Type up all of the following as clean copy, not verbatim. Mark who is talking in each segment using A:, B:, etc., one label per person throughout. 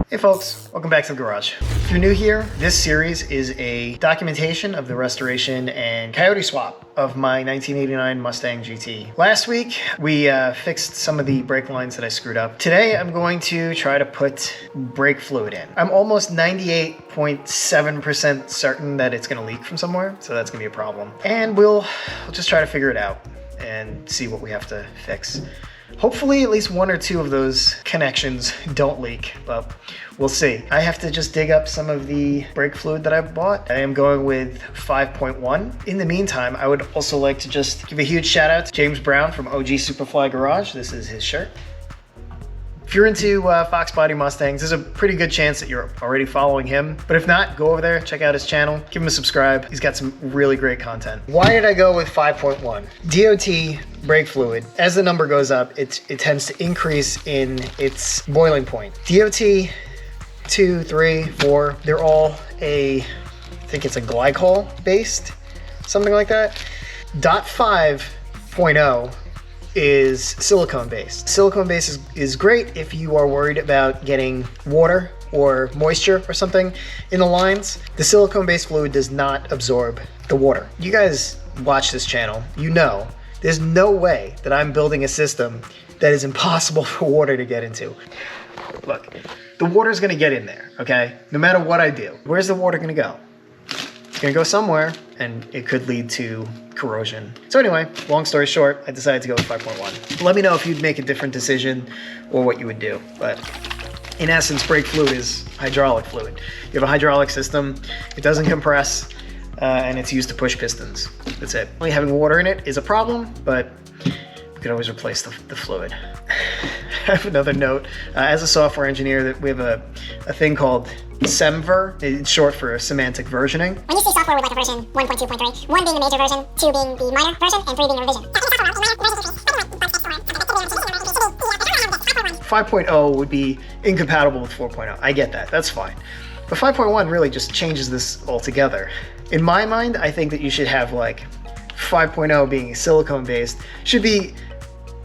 A: Hey folks, welcome back to the garage. If you're new here, this series is a documentation of the restoration and coyote swap of my 1989 Mustang GT. Last week, we fixed some of the brake lines that I screwed up. Today, I'm going to try to put brake fluid in. I'm almost 98.7% certain that it's gonna leak from somewhere, so that's gonna be a problem. And we'll just try to figure it out and see what we have to fix. Hopefully at least one or two of those connections don't leak, but we'll see. I have to just dig up some of the brake fluid that I bought. I am going with 5.1. In the meantime, I would also like to just give a huge shout out to James Brown from OG Superfly Garage. This is his shirt. If you're into Foxbody Mustangs, there's a pretty good chance that you're already following him. But if not, go over there, check out his channel, give him a subscribe. He's got some really great content. Why did I go with 5.1? DOT brake fluid, as the number goes up, it tends to increase in its boiling point. DOT 2, 3, 4, they're all I think it's a glycol based, something like that. Dot 5.0 is silicone based. Silicone based is great if you are worried about getting water or moisture or something in the lines. The silicone based fluid does not absorb the water. You guys watch this channel, you know there's no way that I'm building a system that is impossible for water to get into. Look, the water's gonna get in there, okay? No matter what I do. Where's the water gonna go? It's gonna go somewhere, and it could lead to corrosion. So anyway, long story short, I decided to go with 5.1. Let me know if you'd make a different decision or what you would do. But in essence, brake fluid is hydraulic fluid. You have a hydraulic system, it doesn't compress, and it's used to push pistons. That's it. Only having water in it is a problem, but you can always replace the fluid. I have another note. As a software engineer, that we have a thing called SEMver. It's short for semantic versioning.
B: When you say software with like a version 1.2.3, 1 being the major version, 2 being the minor version, and 3 being a revision.
A: 5.0 would be incompatible with 4.0. I get that, that's fine. But 5.1 really just changes this altogether. In my mind, I think that you should have like 5.0 being silicone based, should be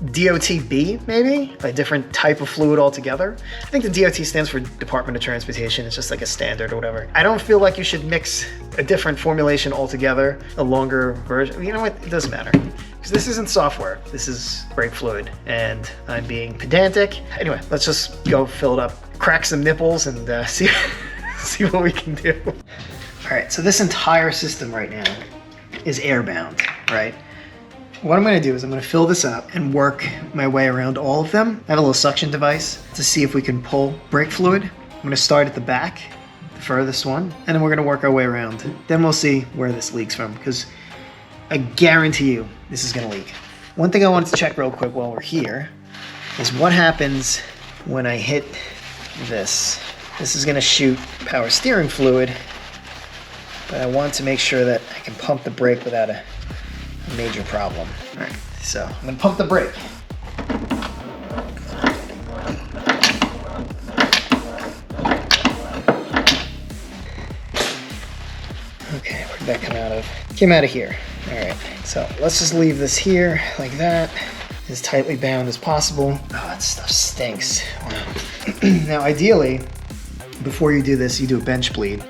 A: DOTB, maybe? A different type of fluid altogether. I think the DOT stands for Department of Transportation. It's just like a standard or whatever. I don't feel like you should mix a different formulation altogether, a longer version. You know what? It doesn't matter. Because this isn't software. This is brake fluid, and I'm being pedantic. Anyway, let's just go fill it up, crack some nipples, and see what we can do. All right, so this entire system right now is air-bound, right? What I'm gonna do is I'm gonna fill this up and work my way around all of them. I have a little suction device to see if we can pull brake fluid. I'm gonna start at the back, the furthest one, and then we're gonna work our way around. Then we'll see where this leaks from, because I guarantee you this is gonna leak. One thing I wanted to check real quick while we're here is what happens when I hit this. This is gonna shoot power steering fluid, but I want to make sure that I can pump the brake without a major problem. All right, so I'm gonna pump the brake. Okay, where'd that come out of? Came out of here. All right, so let's just leave this here like that, as tightly bound as possible. Oh, that stuff stinks. Wow. Now, ideally, before you do this, you do a bench bleed.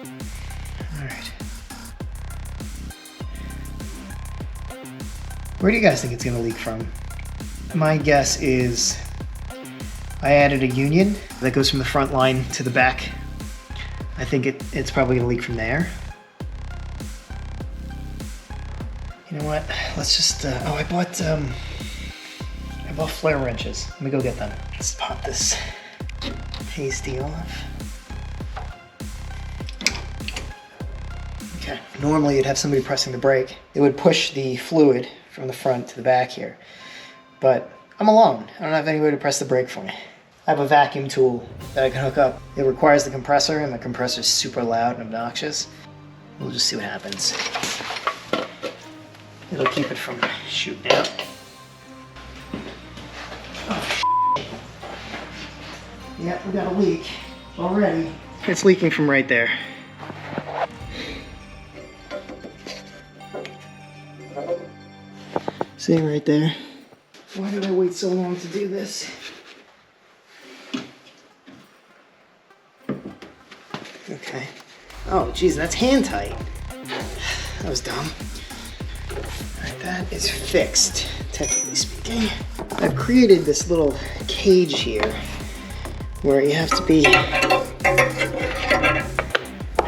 A: Where do you guys think it's gonna leak from? My guess is I added a union that goes from the front line to the back. I think it's probably gonna leak from there. You know what? Let's just, oh, I bought flare wrenches. Let me go get them. Let's pop this pasty off. Okay, normally you'd have somebody pressing the brake. It would push the fluid from the front to the back here. But I'm alone. I don't have anybody to press the brake for me. I have a vacuum tool that I can hook up. It requires the compressor, and the compressor is super loud and obnoxious. We'll just see what happens. It'll keep it from shooting out. Oh, yeah, we got a leak already. It's leaking from right there. See right there? Why did I wait so long to do this? Okay. Oh, geez, that's hand tight. That was dumb. Alright, that is fixed, technically speaking. I've created this little cage here where you have to be... I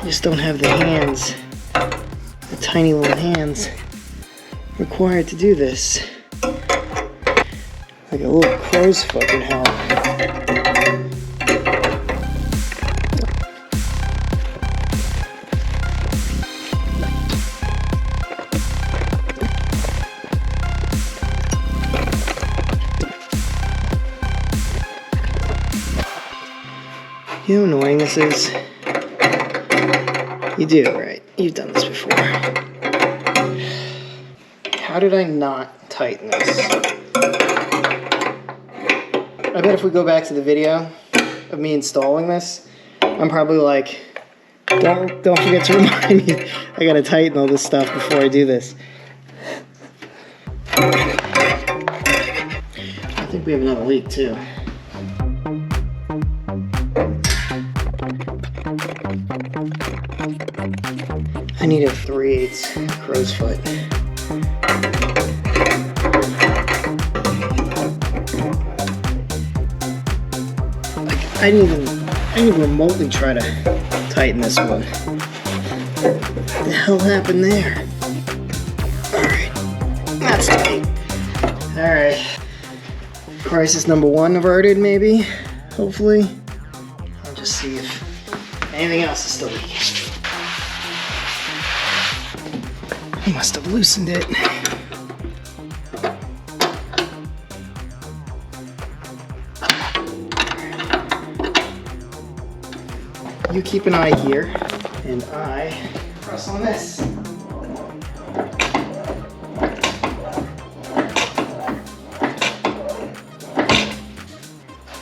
A: just don't have the hands, the tiny little hands required to do this. Like a little crow's foot would help. You know how annoying this is? You do, right? You've done this before. How did I not tighten this? I bet if we go back to the video of me installing this, I'm probably like, don't forget to remind me I gotta tighten all this stuff before I do this. I think we have another leak too. I need a 3/8 crow's foot. I didn't even remotely try to tighten this one. What the hell happened there? Alright, that's tight. Alright. Crisis number 1 averted, maybe? Hopefully. I'll just see if anything else is still leaking. I must have loosened it. You keep an eye here, and I press on this.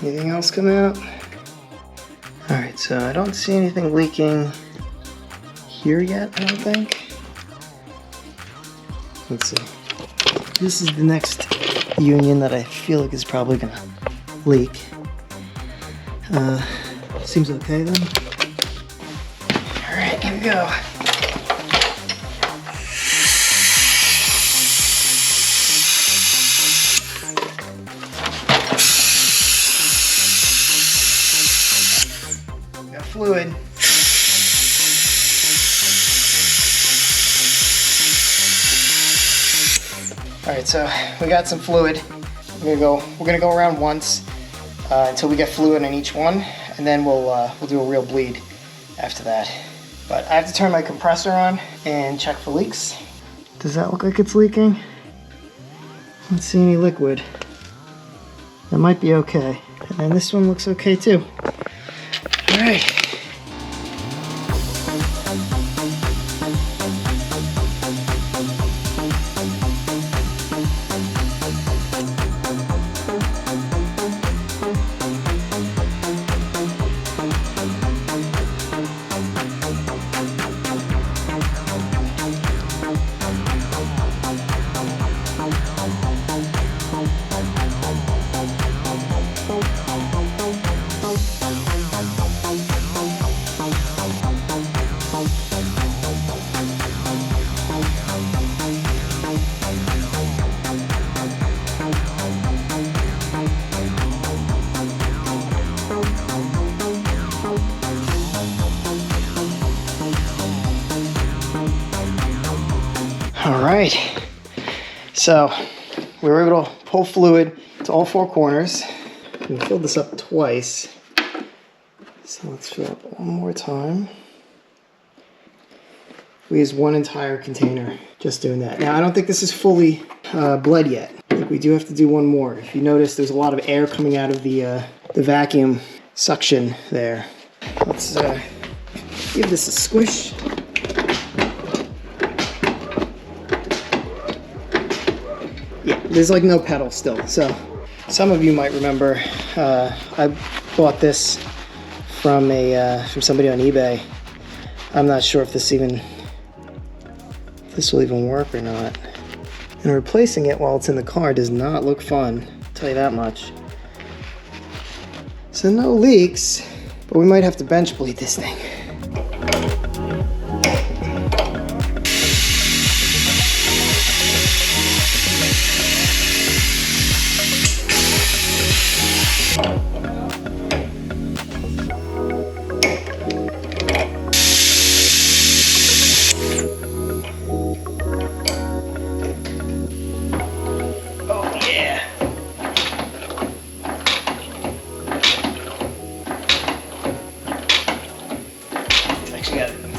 A: Anything else come out? Alright, so I don't see anything leaking here yet, I don't think. Let's see. This is the next union that I feel like is probably gonna leak. Seems okay then. Alright, here we go. Got fluid. Alright, so we got some fluid. We're gonna go around once until we get fluid in each one, and then we'll do a real bleed after that. But I have to turn my compressor on and check for leaks. Does that look like it's leaking? I don't see any liquid. That might be okay. And this one looks okay too. Alright. Alright, so we were able to pull fluid to all 4 corners. We filled this up twice, so let's fill up one more time. We used 1 entire container just doing that. Now I don't think this is fully bled yet. I think we do have to do 1 more. If you notice, there's a lot of air coming out of the vacuum suction there. Let's give this a squish. Yeah, there's like no pedal still. So some of you might remember I bought this from somebody on eBay. I'm not sure if this will even work or not. And replacing it while it's in the car does not look fun, I'll tell you that much. So no leaks, but we might have to bench bleed this thing.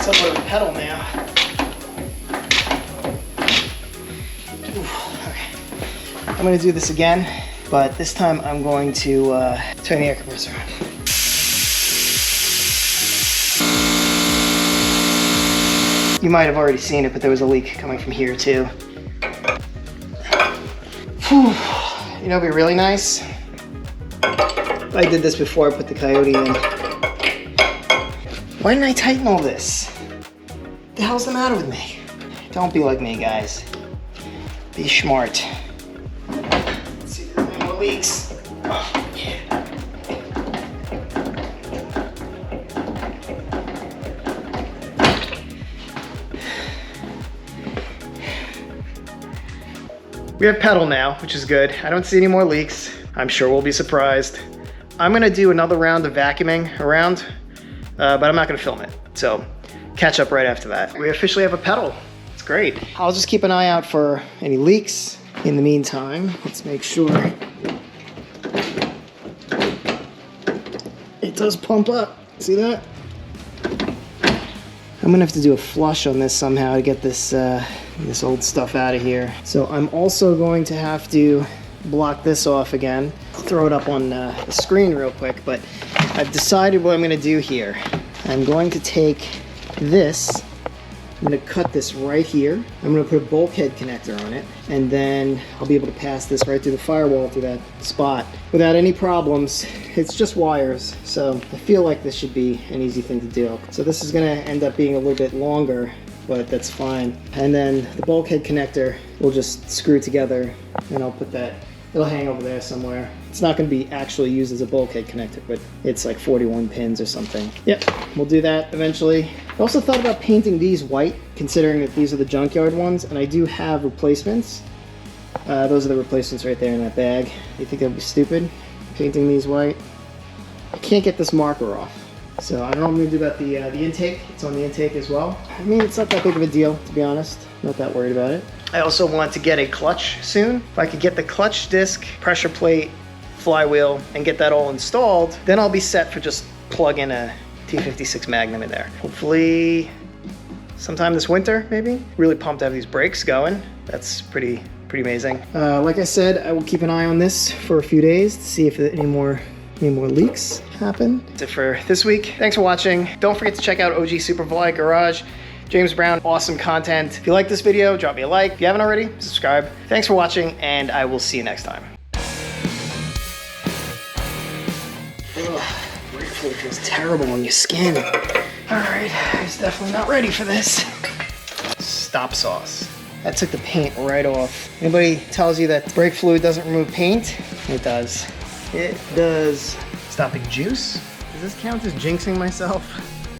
A: Let's unload the pedal now. Okay. I'm gonna do this again, but this time I'm going to turn the air compressor on. You might have already seen it, but there was a leak coming from here too. Whew. You know, it'd be really nice if I did this before I put the Coyote in. Why didn't I tighten all this? What the hell's the matter with me? Don't be like me, guys. Be smart. Let's see if there's any more leaks. Oh, yeah. We have pedal now, which is good. I don't see any more leaks. I'm sure we'll be surprised. I'm gonna do another round of vacuuming around, but I'm not gonna film it. So catch up right after that. We officially have a pedal. It's great. I'll just keep an eye out for any leaks. In the meantime, let's make sure it does pump up. See that? I'm gonna have to do a flush on this somehow to get this this old stuff out of here. So I'm also going to have to block this off again. I'll throw it up on the screen real quick, but I've decided what I'm gonna do here. I'm going to take this, I'm gonna cut this right here. I'm gonna put a bulkhead connector on it, and then I'll be able to pass this right through the firewall through that spot without any problems. It's just wires, so I feel like this should be an easy thing to do. So this is gonna end up being a little bit longer, but that's fine. And then the bulkhead connector will just screw together, and I'll put that, it'll hang over there somewhere. It's not gonna be actually used as a bulkhead connector, but it's like 41 pins or something. Yep, we'll do that eventually. I also thought about painting these white, considering that these are the junkyard ones, and I do have replacements. Those are the replacements right there in that bag. You think that'd be stupid, painting these white? I can't get this marker off. So I don't know what I'm gonna do about the intake. It's on the intake as well. I mean, it's not that big of a deal, to be honest. Not that worried about it. I also want to get a clutch soon. If I could get the clutch disc, pressure plate, flywheel, and get that all installed, then I'll be set for just plug in a T56 Magnum in there. Hopefully sometime this winter, maybe. Really pumped to have these brakes going. That's pretty amazing. Like I said, I will keep an eye on this for a few days to see if any more leaks happen. That's it for this week. Thanks for watching. Don't forget to check out OG Superfly Garage. James Brown, awesome content. If you like this video, drop me a like. If you haven't already, subscribe. Thanks for watching, and I will see you next time. Ugh, brake fluid feels terrible on your skin. All right, I was definitely not ready for this. Stop sauce. That took the paint right off. Anybody tells you that brake fluid doesn't remove paint? It does. It does. Stopping juice? Does this count as jinxing myself?